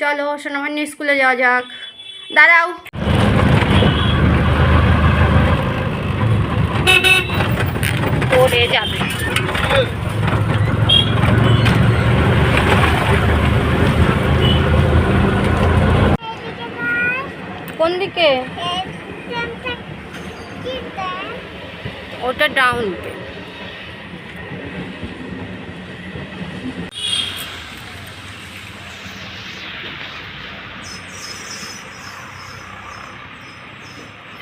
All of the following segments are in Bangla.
চলো সোনামার নিয়ে স্কুলে যাওয়া যাক। দাঁড়াও, পড়ে যাবে। কোন দিকে? ওটা ডাউন পে।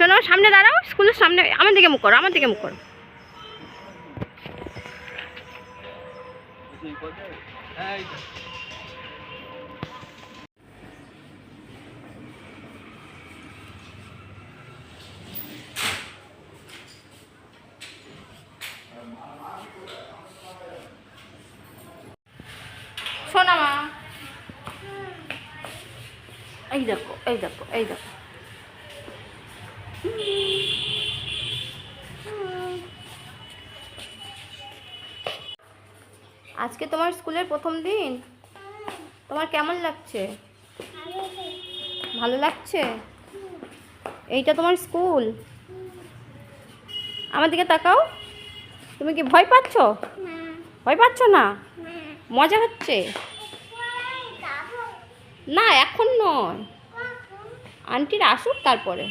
শোনো, সামনে দাঁড়াও, স্কুলের সামনে। আমার দিকে মুখ করো, আমার দিকে মুখ করো। শোনা মা, এই দেখো, এই দেখো, এই দেখো। আজকে তোমার স্কুলের প্রথম দিন, তোমার কেমন লাগছে? ভালো লাগছে? এইটা তোমার স্কুল? আমার দিকে তাকাও। তুমি কি ভয় পাচ্ছ? ভয় পাচ্ছ না? মজা হচ্ছে না? এখন নয়, আন্টিরা আসুক তারপরে।